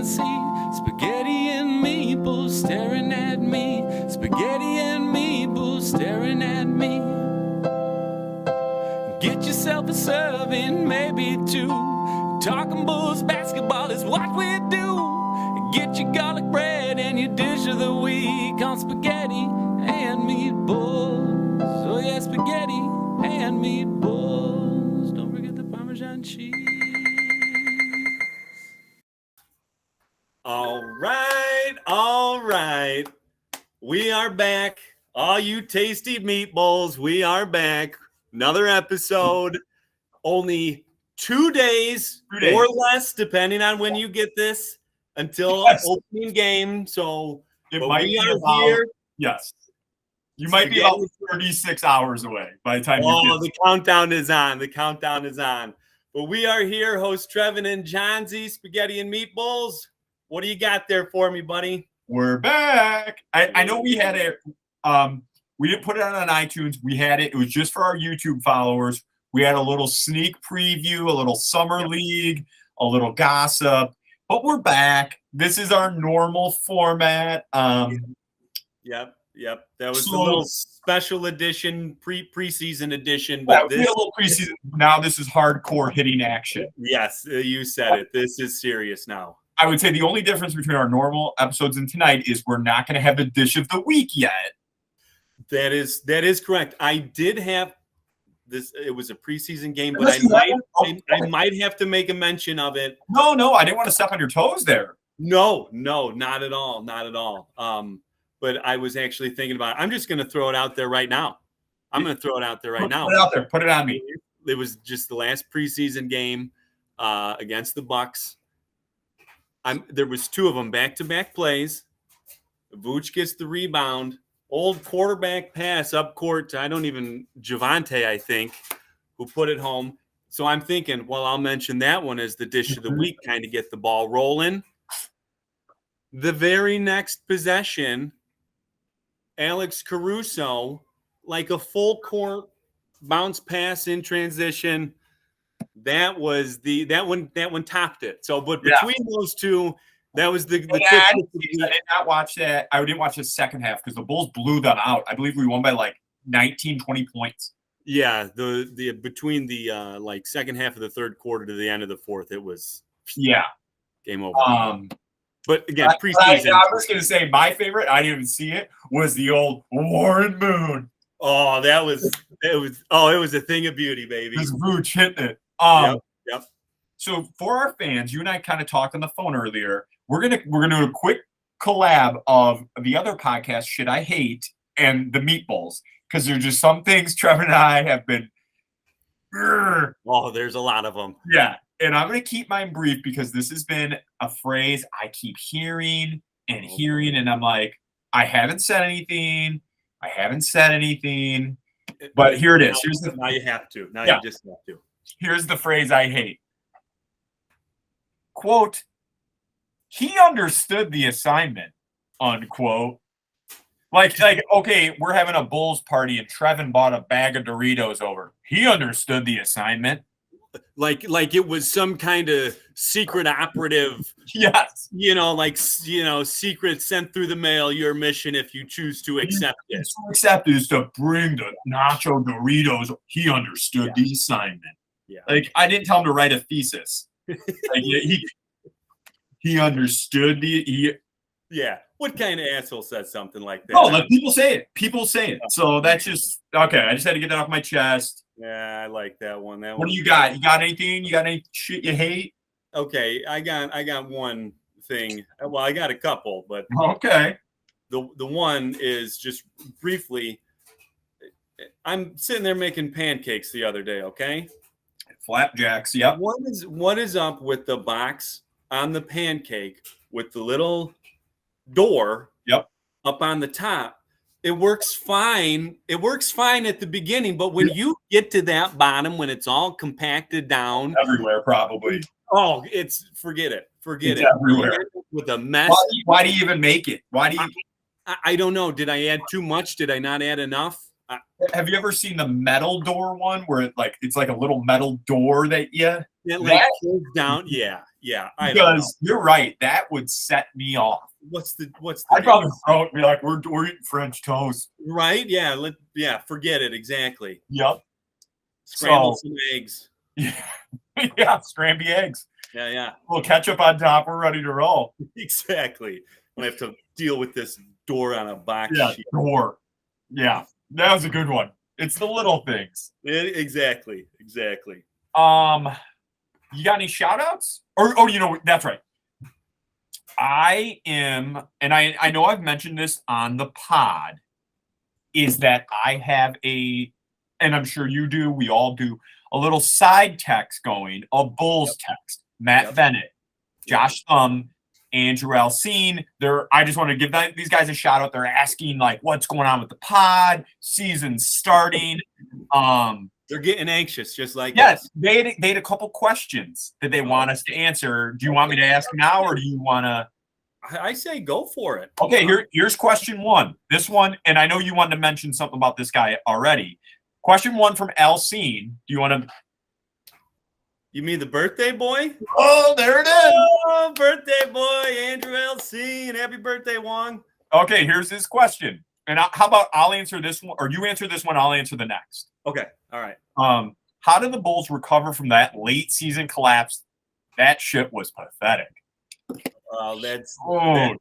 Parmesan see spaghetti and meatballs staring at me. Spaghetti and meatballs staring at me. Get yourself a serving, maybe two. Talking Bulls basketball is what we do. Get your garlic bread and your dish of the week on spaghetti and meatballs. Oh yeah, spaghetti and meatballs. Don't forget the Parmesan cheese. All right. We are back. All you tasty meatballs, we are back. Another episode. Only 2 days, or less, depending on when you get this, until opening game. So it might be here. Yes. You might be about 36 hours away by the time you get the countdown is on. The countdown is on. But we are here, host Trevin and John Z, Spaghetti and Meatballs. What do you got there for me, buddy? We're back. I know we had it. We didn't put it on iTunes. We had it. It was just for our YouTube followers. We had a little sneak preview, a little summer league, a little gossip. But we're back. This is our normal format. Yep. That was a little special edition, preseason edition. But we had a little preseason. Now this is hardcore hitting action. Yes, you said it. This is serious now. I would say the only difference between our normal episodes and tonight is we're not going to have the dish of the week yet. That is correct. I did have this. It was a preseason game, but I might have to make a mention of it. No, I didn't want to step on your toes there. No, not at all. But I was actually thinking about it. I'm just going to throw it out there right now. Put it out there. Put it on me. It was just the last preseason game against the Bucks. There was 2 of them, back-to-back plays. Vooch gets the rebound. Old quarterback pass up court to Javante, I think, who put it home. So I'm thinking, well, I'll mention that one as the dish of the week, kind of get the ball rolling. The very next possession, Alex Caruso, like a full court bounce pass in transition. That one topped it. So, but between those two, that was the I did not watch that. I didn't watch the second half because the Bulls blew them out. I believe we won by like 19, 20 points. Yeah, the between the like second half of the third quarter to the end of the fourth, it was game over. But again, preseason. I was going to say my favorite. I didn't even see it. Was the old Warren Moon. Oh, it was a thing of beauty, baby. This Vooch hitting it. Yep. So for our fans, you and I kind of talked on the phone earlier. We're gonna do a quick collab of the other podcast, Shit I Hate, and the Meatballs, because there's just some things Trevor and I have been. Oh, there's a lot of them. Yeah, and I'm gonna keep mine brief because this has been a phrase I keep hearing, and I'm like, I haven't said anything. But here it is. Now you have to. You just have to. Here's the phrase I hate. Quote, he understood the assignment, unquote. Like, okay, we're having a Bulls party and Trevin bought a bag of Doritos over. He understood the assignment. Like it was some kind of secret operative. Yes. Secret sent through the mail, your mission if you choose to accept it. Accept is to bring the nacho Doritos. He understood the assignment. Yeah. Like, I didn't tell him to write a thesis. He understood Yeah. What kind of asshole says something like that? Oh, people say it. So that's just okay. I just had to get that off my chest. Yeah, I like that one. What do you got? You got anything? You got any shit you hate? Okay, I got one thing. Well, I got a couple, but okay. The one is just briefly. I'm sitting there making pancakes the other day. Okay. Flapjacks. Yep. What is up with the box on the pancake with the little door? Yep. Up on the top? It works fine. It works fine at the beginning, but when you get to that bottom, when it's all compacted down everywhere, probably. Oh, forget it. Everywhere with a mess. Why do you even make it? Why do you? I don't know. Did I add too much? Did I not add enough? Have you ever seen the metal door one where it's like a little metal door that pulls down? Yeah. Yeah, I don't know. Because you're right. That would set me off. What's the I'd probably throw it and be like, we're eating French toast. right? Yeah, forget it. Exactly. Yep. Scramble some eggs. Yeah, yeah, scramby eggs. Yeah. A little ketchup on top. We're ready to roll. Exactly. I have to deal with this door on a box. Yeah, sheet. door. Yeah, that was a good one. It's the little things. Exactly. You got any shout outs? Or you know, that's right. I am, and I know I've mentioned this on the pod, is that I have and I'm sure you do, we all do, a little side text going, a Bulls text. Matt Bennett, Josh Thumb, Andrew Alcine. I just want to give these guys a shout out. They're asking like what's going on with the pod, season's starting. They're getting anxious, just like yes, us. they had a couple questions that they want us to answer. Do you want me to ask now, or do you want to? I say go for it. Okay, here's question one. This one, and I know you wanted to mention something about this guy already. Question one from Alcine. Do you want to? You mean the birthday boy? Oh, there it is. Oh, birthday boy, Andrew Alcine. Happy birthday, Wong. Okay, here's his question. And how about I'll answer this one, or you answer this one, I'll answer the next. Okay, all right. How did the Bulls recover from that late season collapse? That shit was pathetic. That's a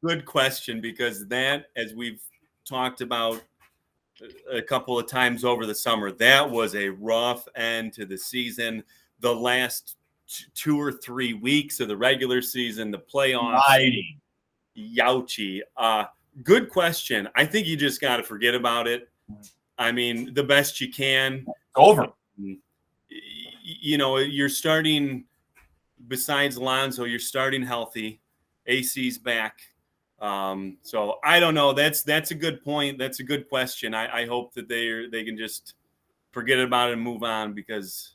good question, because that, as we've talked about a couple of times over the summer, that was a rough end to the season. The last 2 or 3 weeks of the regular season, the playoffs, Youchy. Good question. I think you just got to forget about it. I mean, the best you can. Over. You know, you're starting, besides Lonzo, you're starting healthy. AC's back. So I don't know. That's a good point. That's a good question. I hope that they can just forget about it and move on, because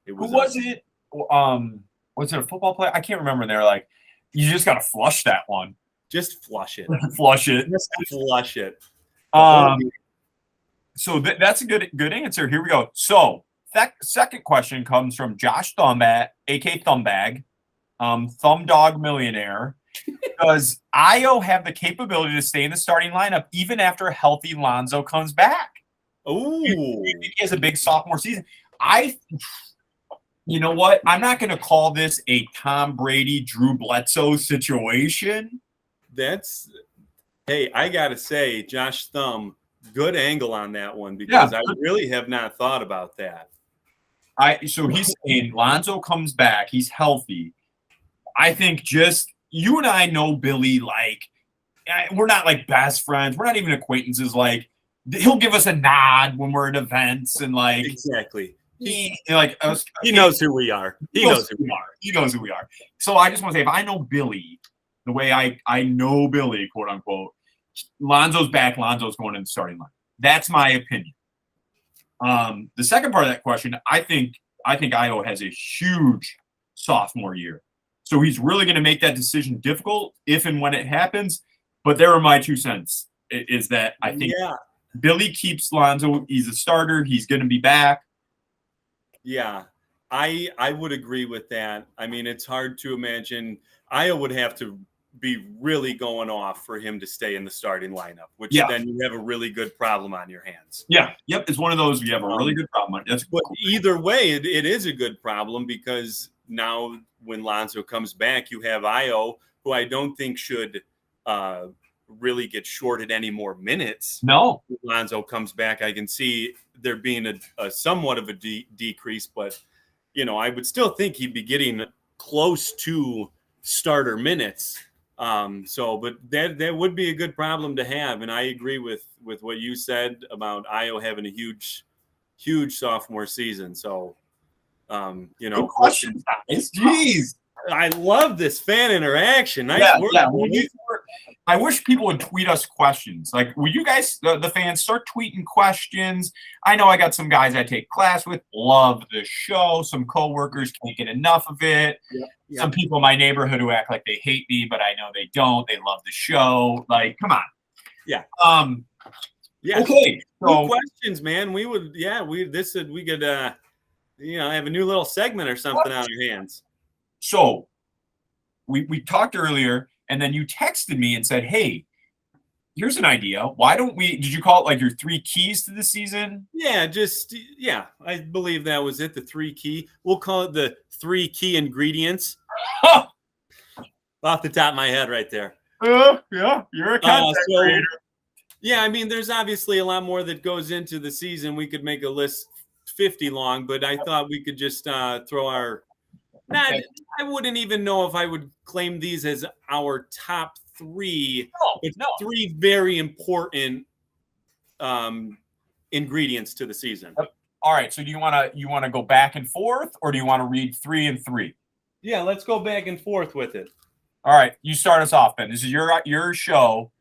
it was. Who was it? Was it a football player? I can't remember. They're like, you just got to flush that one. Just flush it. Flush it. Just flush it. So that's a good answer. Here we go. So second question comes from Josh Thumbat, aka Thumbag, Thumb Dog Millionaire. Does Io have the capability to stay in the starting lineup even after a healthy Lonzo comes back? Oh, he has a big sophomore season. You know what? I'm not going to call this a Tom Brady, Drew Bledsoe situation. Hey, I got to say, Josh Thumb, good angle on that one, because I really have not thought about that. So he's saying Lonzo comes back. He's healthy. I think just you and I know Billy, like, we're not like best friends. We're not even acquaintances. Like, he'll give us a nod when we're at events, and like, exactly. He knows who we are. He knows who we are. So I just want to say, if I know Billy the way I know Billy, quote unquote, Lonzo's back. Lonzo's going in the starting line. That's my opinion. The second part of that question, I think Io has a huge sophomore year. So he's really going to make that decision difficult if and when it happens. But there are my 2 cents, is that I think Billy keeps Lonzo. He's a starter. He's going to be back. Yeah, I would agree with that. I mean, it's hard to imagine. Io would have to be really going off for him to stay in the starting lineup, which then you have a really good problem on your hands. Yeah. Yep. It's one of those we have a really good problem. But either way, it is a good problem, because now when Lonzo comes back, you have Io, who I don't think should really get shorted any more minutes. No. When Lonzo comes back, I can see there being a somewhat of a decrease, but I would still think he'd be getting close to starter minutes. But that would be a good problem to have, and I agree with what you said about Io having a huge sophomore season. So, good question, guys. Jeez, I love this fan interaction. Nice work. Yeah. I wish people would tweet us questions. Like, will you guys, the fans, start tweeting questions? I know I got some guys I take class with, love the show. Some coworkers can't get enough of it. Yeah. Some people in my neighborhood who act like they hate me, but I know they don't. They love the show. Like, come on. Yeah. Yeah. Okay. So questions, man. We could have a new little segment or something on our hands. So we talked earlier, and then you texted me and said, "Hey, here's an idea. Why don't we?" Did you call it like your 3 keys to the season? Yeah, I believe that was it. The 3 key. We'll call it the 3 key ingredients. Off the top of my head, right there. Yeah, you're a content creator. Yeah, I mean, there's obviously a lot more that goes into the season. We could make a list 50 long, but I thought we could just throw our. I wouldn't even know if I would claim these as our top 3. No. 3 very important ingredients to the season. All right. So do you want to go back and forth, or do you want to read 3 and 3? Yeah, let's go back and forth with it. All right, you start us off, Ben. This is your show.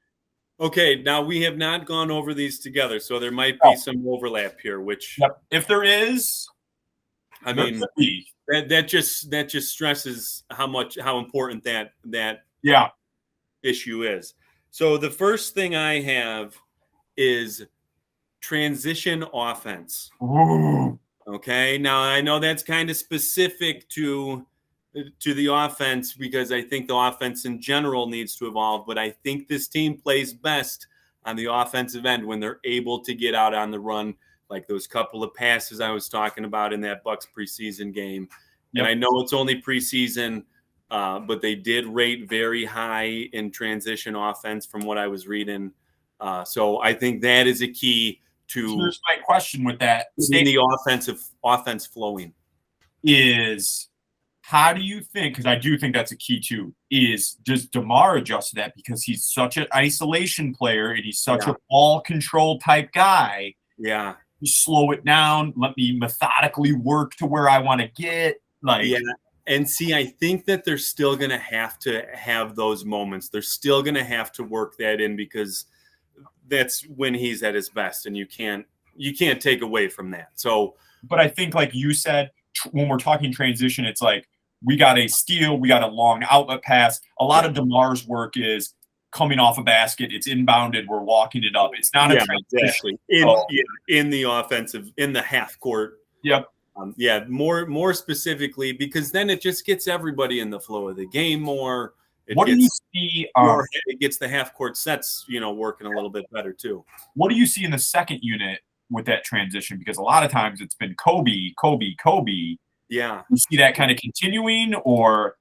Okay, now we have not gone over these together, so there might be some overlap here. Which, if there is, I mean, that just stresses how important that issue is. So the first thing I have is transition offense. Ooh. Okay, now I know that's kind of specific to the offense because I think the offense in general needs to evolve, but I think this team plays best on the offensive end when they're able to get out on the run, like those couple of passes I was talking about in that Bucs preseason game. And I know it's only preseason, but they did rate very high in transition offense from what I was reading. So I think that is a key to. So here's my question with that. The offense flowing is. How do you think, because I do think that's a key too, does DeMar adjust to that because he's such an isolation player and he's such a ball control type guy? Yeah. You slow it down, let me methodically work to where I want to get. And see, I think that they're still going to have those moments. They're still going to have to work that in because that's when he's at his best and you can't take away from that. So, but I think like you said, when we're talking transition, it's like, we got a steal, we got a long outlet pass. A lot of DeMar's work is coming off a basket, it's inbounded, we're walking it up. It's not a transition. Exactly. In the offensive, in the half court. Yep. More specifically, because then it just gets everybody in the flow of the game more. What do you see? It gets the half court sets, working a little bit better too. What do you see in the second unit with that transition? Because a lot of times it's been Kobe. Yeah. You see that kind of continuing or?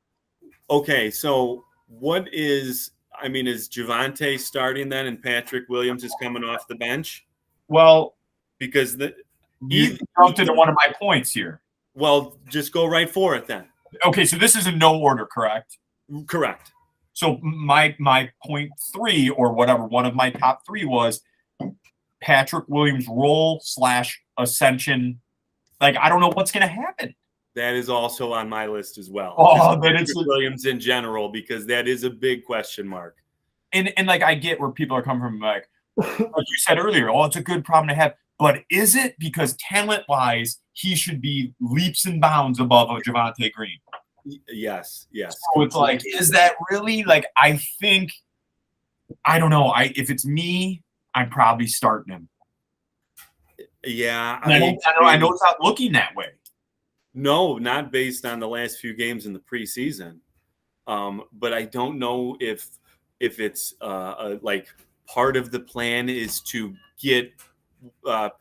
Okay. So is Javonte starting then and Patrick Williams is coming off the bench? Well, because you jumped into one of my points here. Well, just go right for it then. Okay. So this is in no order, correct? Correct. So my point 3 or whatever, one of my top 3 was Patrick Williams' role / ascension. Like, I don't know what's going to happen. That is also on my list as well. But it's Williams in general, because that is a big question mark. And like, I get where people are coming from, like you said earlier, it's a good problem to have. But is it? Because talent-wise, he should be leaps and bounds above a Javonte Green. Yes. So it's like, is that really? Like, I don't know. If it's me, I'm probably starting him. Yeah. I know it's not looking that way. No, not based on the last few games in the preseason. But I don't know if it's like part of the plan is to get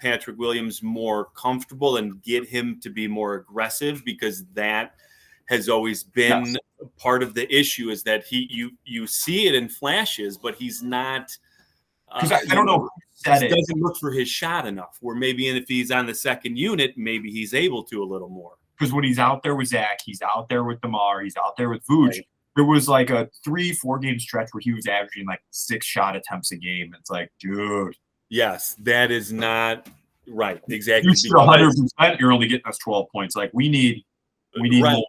Patrick Williams more comfortable and get him to be more aggressive, because that has always been part of the issue, is that you see it in flashes, but he's not. Because I don't know who said it. He doesn't look for his shot enough. Where maybe if he's on the second unit, maybe he's able to a little more. Because when he's out there with Zach, he's out there with DeMar, he's out there with Vooch. Right. There was like a 3-4 game stretch where he was averaging like 6 shot attempts a game. It's like, dude. Yes, that is not right. Exactly. You shoot 100%, you're only getting us 12 points. Like, we need right. more.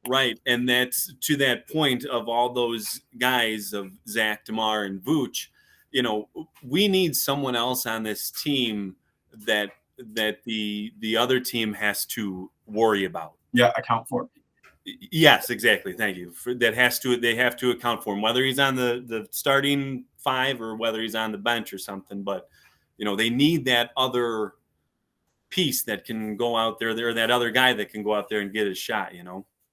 Right. And that's to that point of all those guys of Zach, DeMar, and Vooch. We need someone else on this team that the other team has to worry about. Yeah, account for. Yes, exactly. Thank you. They have to account for him, whether he's on the starting 5 or whether he's on the bench or something. But they need that other piece that can go out there, that other guy that can go out there and get his shot.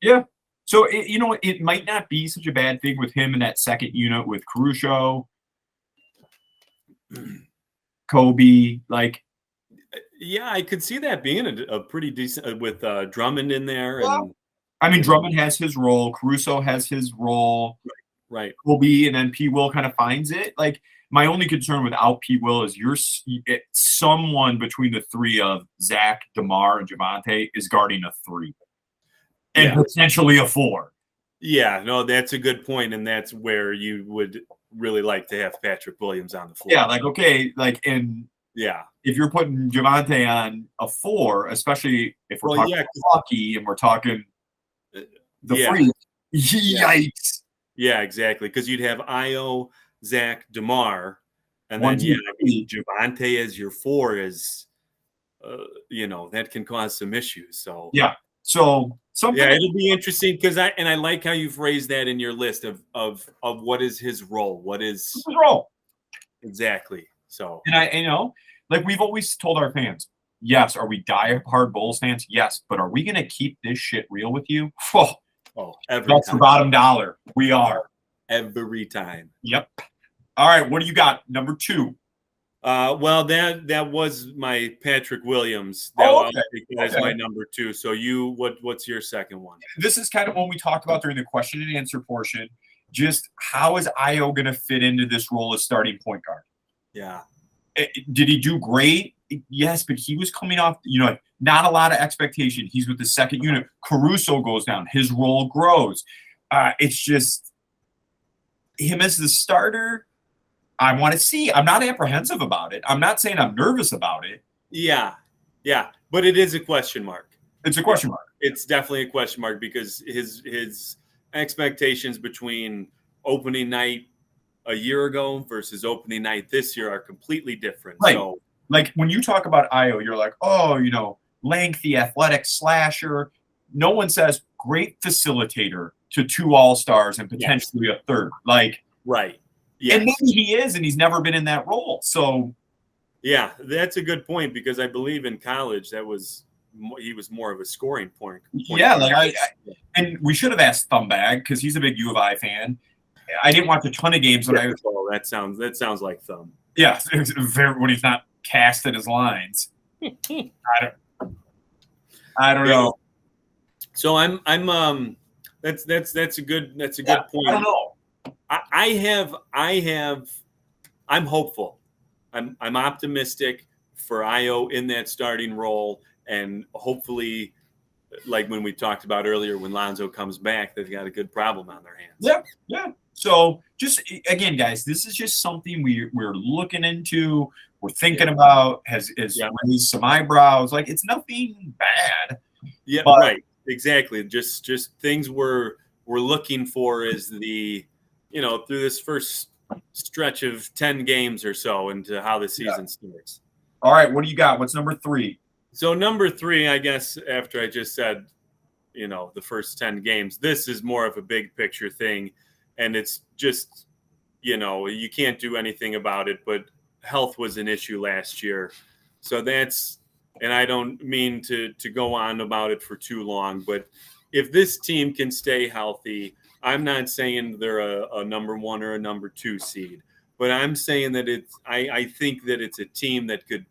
Yeah. So it might not be such a bad thing with him in that second unit with Caruso, Kobe. Like, Yeah, I could see that being a pretty decent with Drummond in there. well, And I mean, Drummond has his role, Caruso has his role, right. Kobe, and then P. Will kind of finds it. Like, my only concern without P. Will is someone between the three of Zach, DeMar, and Javante is guarding a 3 and potentially a 4. Yeah, no, that's a good point, and that's where you would really like to have Patrick Williams on the floor. Yeah, like, okay, like, and if you're putting Javante on a 4, especially if we're talking Milwaukee and we're talking the Freak, yikes. Yeah, exactly, because you'd have Io, Zach, DeMar, and then Javante as your 4 is, that can cause some issues. So so something. Yeah, it'll be interesting because I like how you phrased that in your list of what is his role, what is his role exactly. So, and like we've always told our fans, yes, are we die-hard Bulls fans? Yes, but are we going to keep this shit real with you? That's the bottom dollar. We are every time. Yep. All right, what do you got? Number 2. Well, that was my Patrick Williams. That was my number 2. So what's your second one? This is kind of what we talked about during the question and answer portion. Just how is Io going to fit into this role as starting point guard? Yeah. Did he do great? Yes, but he was coming off, not a lot of expectation. He's with the second unit. Caruso goes down. His role grows. It's just him as the starter. I want to see. I'm not apprehensive about it. I'm not saying I'm nervous about it. Yeah. But it is a question mark. It's a question mark. It's definitely a question mark because his expectations between opening night a year ago versus opening night this year are completely different. Right. So, like when you talk about Io, you're like, oh, lengthy, athletic slasher. No one says great facilitator to 2 all-stars and potentially a third. Like, right. Yes. And maybe he is, and he's never been in that role. So, yeah, that's a good point because I believe in college he was more of a scoring point. Yeah, like and we should have asked Thumbag because he's a big U of I fan. I didn't watch a ton of games when that sounds like Thumb. Yeah, when he's not casting his lines. I don't know. So I'm that's a good point. I don't know. I'm hopeful. I'm optimistic for Io in that starting role, and hopefully, like when we talked about earlier, when Lonzo comes back, they've got a good problem on their hands. Yeah. So just again, guys, this is just something we're looking into. We're thinking about has raised some eyebrows. Like it's nothing bad. Yeah, right. Exactly. Just things we're looking for is the through this first stretch of 10 games or so into how the season starts. All right, what do you got? What's number 3? So number 3, I guess after I just said, the first 10 games, this is more of a big picture thing. And it's just, you can't do anything about it, but health was an issue last year. So and I don't mean to go on about it for too long, but if this team can stay healthy, I'm not saying they're a number 1 or a number 2 seed, but I'm saying that I think that it's a team that could,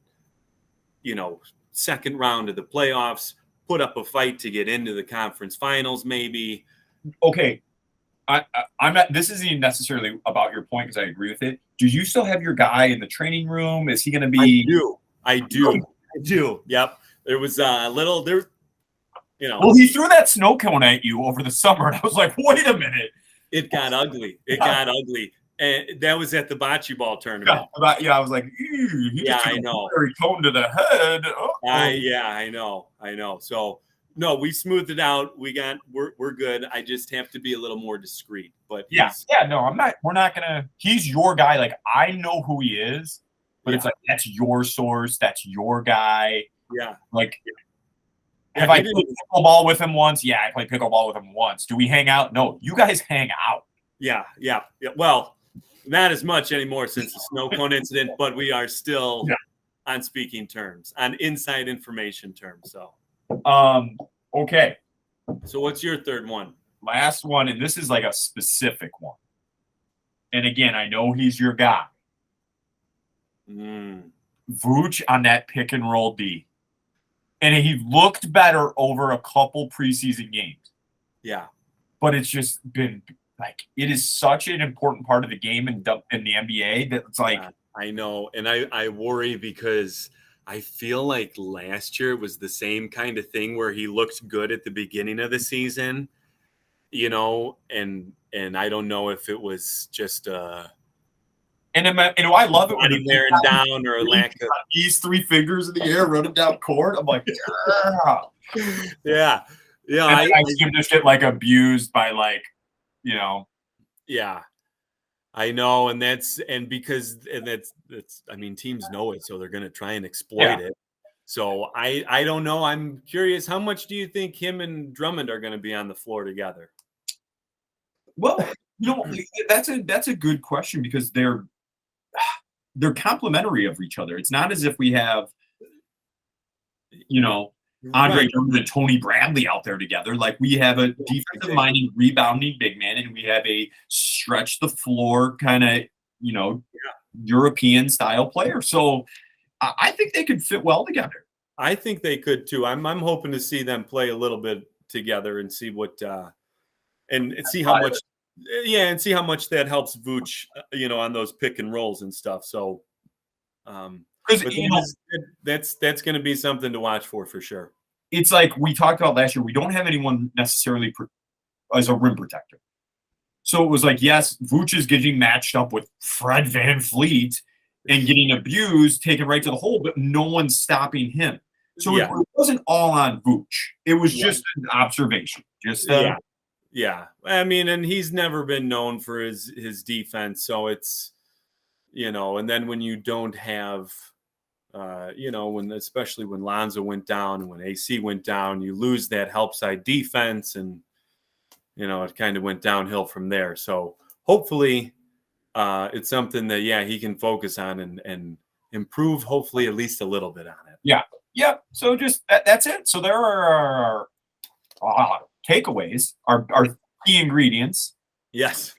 second round of the playoffs, put up a fight to get into the conference finals, maybe. Okay. I'm not. This isn't even necessarily about your point because I agree with it. Do you still have your guy in the training room? Is he going to be? I do. Yep. There was a little there. Well, he threw that snow cone at you over the summer, and I was like, wait a minute. It got ugly. And that was at the bocce ball tournament. I was like, I know. Very cone to the head. I know. So no, we smoothed it out. We're good. I just have to be a little more discreet. But no, I'm not. We're not gonna. He's your guy. Like I know who he is, but it's like that's your source. That's your guy. Yeah. Like. Have I played pickleball with him once? Yeah, I played pickleball with him once. Do we hang out? No, you guys hang out. Yeah. Well, not as much anymore since the snow cone incident, but we are still on speaking terms, on inside information terms. So, okay. So what's your third one? last one, and this is like a specific one. And again, I know he's your guy. Vooch on that pick and roll D. And he looked better over a couple preseason games. Yeah. But it's just been like, it is such an important part of the game in the NBA that it's like. Yeah, I know. And I worry because I feel like last year was the same kind of thing where he looked good at the beginning of the season, you know, and I don't know if it was just And I love it when he wearing down or a lack of these 3 fingers in the air running down court. I'm like, yeah. Yeah. I see him just get like abused by like, you know. Yeah. I know. And that's I mean, teams know it, so they're gonna try and exploit it. So I don't know. I'm curious, how much do you think him and Drummond are gonna be on the floor together? Well, you know, that's a good question because they're complementary of each other. It's not as if we have, you know, Andre Drummond and Tony Bradley out there together. Like we have a defensive-minded, rebounding big man, and we have a stretch the floor kind of, you know, European style player. So I think they could fit well together. I think they could too. I'm hoping to see them play a little bit together and see what and see how much. Yeah, and see how much that helps Vooch, you know, on those pick and rolls and stuff. So, that's going to be something to watch for sure. It's like we talked about last year. We don't have anyone necessarily as a rim protector. So it was like, yes, Vooch is getting matched up with Fred VanVleet and getting abused, taken right to the hole, but no one's stopping him. So it wasn't all on Vooch. It was just an observation. Just Yeah. I mean, and he's never been known for his defense. So it's, you know, and then when you don't have, you know, especially when Lonzo went down and when AC went down, you lose that help side defense and, you know, it kind of went downhill from there. So hopefully it's something that, he can focus on and improve, hopefully at least a little bit on it. Yeah. Yeah. So just that's it. So there are takeaways, are key ingredients. Yes.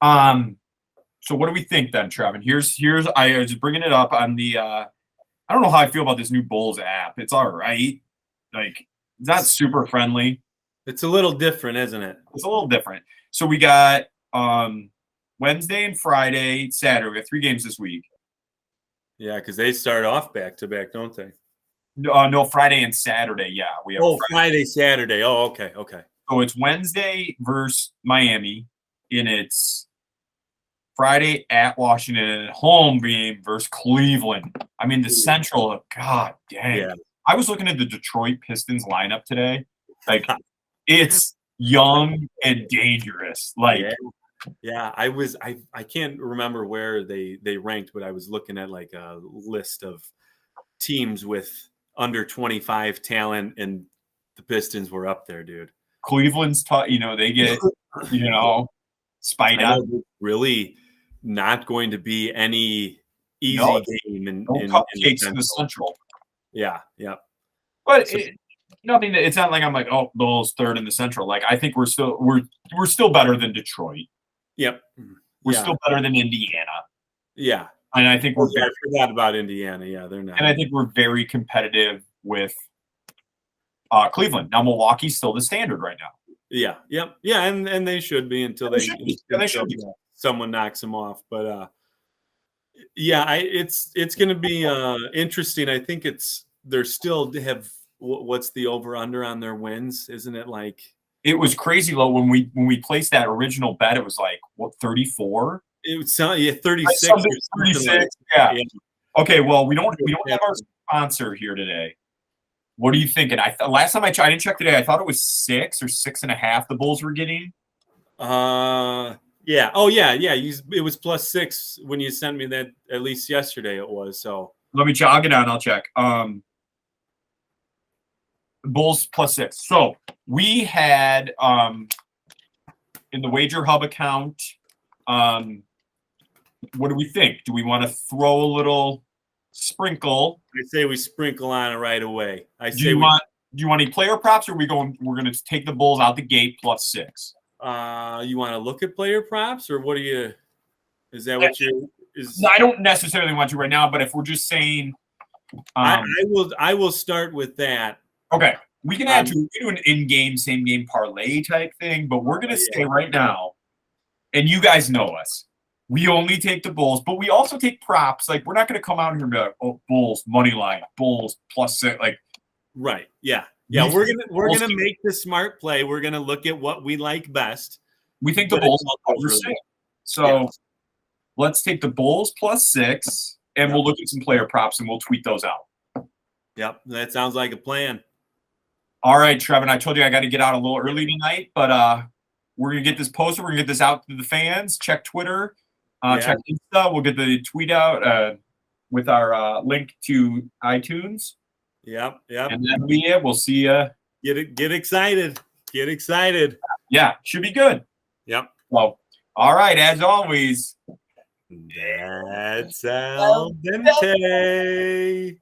So what do we think then, Trevin? Here's I was bringing it up on the I don't know how I feel about this new Bulls app. It's all right. Like it's not super friendly. It's a little different, isn't it? It's a little different. So we got Wednesday and Friday, Saturday. We have 3 games this week. Yeah, because they start off back to back, don't they? No, Friday and Saturday. Yeah, we have. Friday, Saturday. Oh, okay. So it's Wednesday versus Miami, and it's Friday at Washington, and home game versus Cleveland. I mean, the Central. God dang! Yeah. I was looking at the Detroit Pistons lineup today. Like, it's young and dangerous. Like, yeah. I can't remember where they ranked, but I was looking at like a list of teams with under 25 talent, and the Pistons were up there, dude. Cleveland's you know, they get, you know, spied up. Really not going to be any easy game in cupcakes in the Central. Yeah. But nothing. It's not like I'm like, oh, Bulls third in the Central. Like I think we're still better than Detroit. Yep. We're still better than Indiana. Yeah. And I think I forgot about Indiana. Yeah, they're not. And I think we're very competitive with Cleveland. Now Milwaukee's still the standard right now. Yeah, and they should be until someone knocks them off. But it's going to be interesting. I think they're still have what's the over under on their wins, isn't it? Like it was crazy low when we placed that original bet. It was like 34. It would sound 36. 36. Yeah. Okay. Well, we don't have our sponsor here today. What are you thinking? Last time I didn't check today. I thought it was 6 or 6.5. The Bulls were getting. Yeah. Oh yeah. It was +6 when you sent me that. At least yesterday it was. So let me jog it down. I'll check. Bulls +6. So we had in the Wager Hub account. What do we think? Do we want to throw a little sprinkle? I say we sprinkle on it right away. Do you want you want any player props, or we're going to take the Bulls out the gate +6? You want to look at player props, or what do you? Is that what you? No, I don't necessarily want to right now, but if we're just saying, I will start with that. Okay, we can add we do an in-game, same-game parlay type thing, but we're going to say right now, and you guys know us, we only take the Bulls, but we also take props. Like, we're not going to come out here and be like, oh, Bulls money line, Bulls +6, like. Right. Yeah. Yeah. We're gonna make the smart play. We're gonna look at what we like best. We think the Bulls over 6. So let's take the Bulls +6, and we'll look at some player props, and we'll tweet those out. Yep, that sounds like a plan. All right, Trevin, I told you I got to get out a little early tonight, but we're going to get this posted. We're going to get this out to the fans. Check Twitter. Check Insta. We'll get the tweet out with our link to iTunes. Yep. And that'll be it. We'll see you. Get excited. Get excited. Yeah, should be good. Yep. Well, all right, as always. That's al dente.